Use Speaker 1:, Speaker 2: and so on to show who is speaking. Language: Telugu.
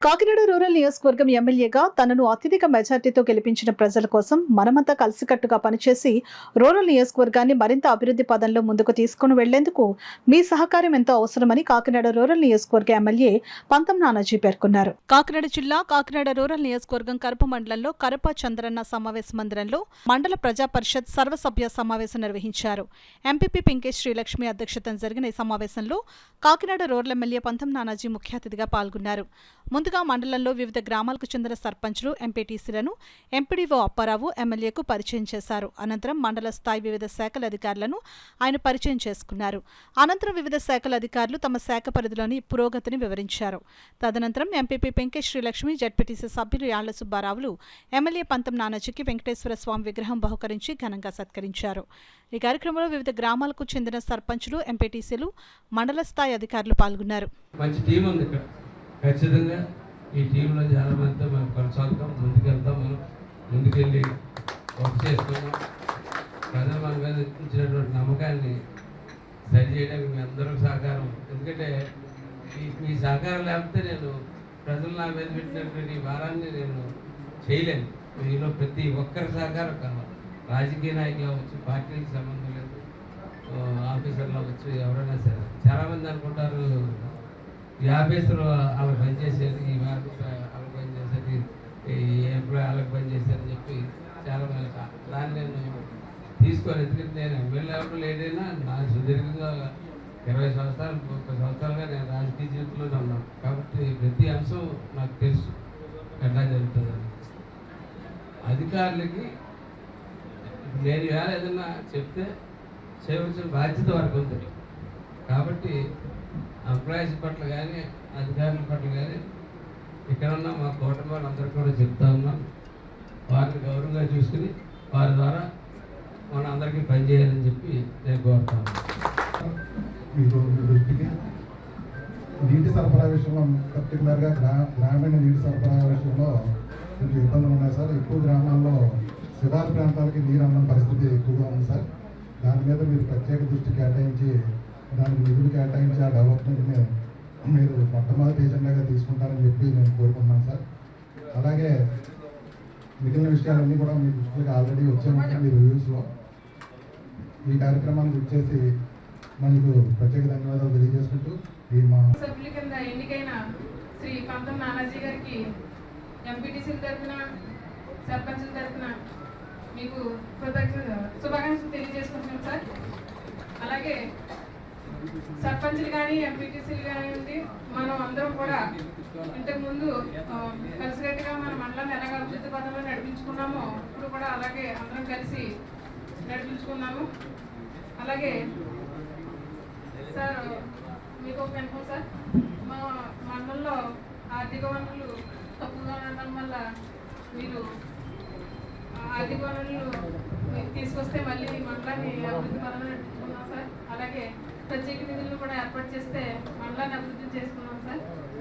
Speaker 1: కాకినాడ రూరల్ నియోజకవర్గం ఎమ్మెల్యేగా తనను అత్యధిక మెజార్టీతో గెలిపించిన ప్రజల కోసం మనమంతా కలిసికట్టుగా పనిచేసి రూరల్ నియోజకవర్గాన్ని మరింత అభివృద్ధి పదంలో ముందుకు తీసుకుని వెళ్లేందుకు మీ సహకారం ఎంతో అవసరమని కాకినాడ రూరల్ నియోజకవర్గ ఎమ్మెల్యే పంతం నానాజీ పేర్కొన్నారు. కాకినాడ జిల్లా కాకినాడ రూరల్ నియోజకవర్గం కరప మండలంలో కరప చంద్రన్న సమావేశ మందిరంలో మండల ప్రజా పరిషత్ సర్వసభ్య సమావేశం నిర్వహించారు. ఎంపీపీ పింకే శ్రీలక్ష్మి అధ్యక్షతన జరిగిన ఈ సమావేశంలో కాకినాడ రూరల్ ఎమ్మెల్యే పంతం నానాజీ ముఖ్య అతిథిగా పాల్గొన్నారు. ముందుగా మండలంలో వివిధ గ్రామాలకు చెందిన సర్పంచ్లు, ఎంపీటీసీలను ఎంపీడీఓ అప్పారావు ఎమ్మెల్యేకు పరిచయం చేశారు. అనంతరం మండల స్థాయి వివిధ శాఖల అధికారులను ఆయన పరిచయం చేసుకున్నారు. అనంతరం వివిధ శాఖల అధికారులు తమ శాఖ పరిధిలోని పురోగతిని వివరించారు. తదనంతరం ఎంపీపీ పెంకే శ్రీలక్ష్మి, జడ్పీటీసీ సభ్యులు యాళ్ల సుబ్బారావులు ఎమ్మెల్యే పంతం నానాజీకి వెంకటేశ్వర స్వామి విగ్రహం బహుకరించి ఘనంగా సత్కరించారు. ఈ కార్యక్రమంలో వివిధ గ్రామాలకు చెందిన సర్పంచ్లు, ఎంపీటీసీలు, మండల స్థాయి అధికారులు పాల్గొన్నారు.
Speaker 2: ఖచ్చితంగా ఈ టీంలో చాలా మందితో మనం కొనసాగుతాం, ముందుకెళ్తాం. మనం ముందుకెళ్ళి వర్క్ చేసుకున్నాం. ప్రజలు మన మీద ఇచ్చినటువంటి నమ్మకాన్ని సరిచేయడానికి మీ అందరూ సహకారం. ఎందుకంటే మీ సహకారం లేకపోతే నేను ప్రజలు నా మీద పెట్టినటువంటి భారాన్ని నేను చేయలేను. మీలో ప్రతి ఒక్కరి సహకారం కావాలి. రాజకీయ నాయకులు అవ్వచ్చు, పార్టీలకు సంబంధం లేదు, ఆఫీసర్లు అవ్వచ్చు, ఎవరైనా సరే. చాలామంది అనుకుంటారు ఈ ఆఫీసర్ వాళ్ళకి పనిచేసేది, ఈ ఆఫీసర్ వాళ్ళకి పనిచేసేది, ఈ ఎంప్లాయీ వాళ్ళకి పనిచేసేది అని చెప్పి చాలా మంది దాన్ని నేను తీసుకొని. ఎందుకంటే నేను ఎమ్మెల్యే ఎవరు లేదైనా నా సుదీర్ఘంగా 20 సంవత్సరాలు 30 సంవత్సరాలుగా నేను రాజకీయ జీవితంలోనే ఉన్నాను. కాబట్టి ప్రతి అంశం నాకు తెలుసు ఎట్లా జరుగుతుందని. అధికారులకి నేను ఇవాళ ఏదన్నా చెప్తే చేయవలసిన బాధ్యత వరకు ఉంది. కాబట్టి ఎంప్లాయీస్ పట్ల కానీ, అధికారుల పట్ల కానీ ఇక్కడ ఉన్న మా కూటమి వాళ్ళందరూ కూడా చెప్తా ఉన్నాం. వారిని గౌరవంగా చూసుకుని వారి ద్వారా మన అందరికీ పనిచేయాలని చెప్పి నేను కోరుతాను.
Speaker 3: మీకు దృష్టికి నీటి సరఫరా విషయంలో, పర్టికులర్గా గ్రామీణ నీటి సరఫరా విషయంలో కొంచెం ఇబ్బందులు ఉన్నాయి సార్. ఎక్కువ గ్రామాల్లో శివారు ప్రాంతాలకి నీరు అందడం పరిస్థితి ఎక్కువగా ఉంది సార్. దాని మీద మీరు ప్రత్యేక దృష్టి కేటాయించి దానికి నిధులు కేటాయించి ఆ డెవలప్మెంట్ని మీరు మొట్టమొదటి ఏజెండాగా తీసుకుంటారని చెప్పి నేను కోరుకుంటున్నాను సార్. అలాగే మిగిలిన విషయాలన్నీ కూడా మీ దృష్టికి ఆల్రెడీ వచ్చామంటే మీ రివ్యూస్లో. ఈ కార్యక్రమానికి వచ్చేసి మనకు ప్రత్యేక ధన్యవాదాలు తెలియజేసుకుంటూ ఈ మా
Speaker 4: సభ్యుల కింద ఎన్నికైన శ్రీ పంతం నానాజీ గారికి ఎంపీటీసీల తరఫున, సర్పంచుల తరఫున మీకు శుభాకాంక్షలు తెలియజేసుకుంటున్నాం సార్. అలాగే సర్పంచులు కానీ, ఎంపీటీసీలు కానివ్వండి, మనం అందరం కూడా ఇంతకుముందు కలిసికట్టుగా మన మండలాన్ని ఎలాగ అభివృద్ధి పథంలో నడిపించుకున్నామో ఇప్పుడు కూడా అలాగే అందరం కలిసి నడిపించుకున్నాము. అలాగే సార్ మీకు ఒక కన్ఫర్మ్ సార్, మా మండలంలో ఆర్థిక వనరులు తక్కువగా ఉండడం వల్ల మీరు ఆర్థిక వనరులు తీసుకొస్తే మళ్ళీ మండలాన్ని అభివృద్ధి పథంలో నడిపించుకున్నాం సార్. అలాగే ప్రత్యేక నిధులను కూడా ఏర్పాటు చేస్తే మండలాన్ని అభివృద్ధి చేసుకున్నాం సార్.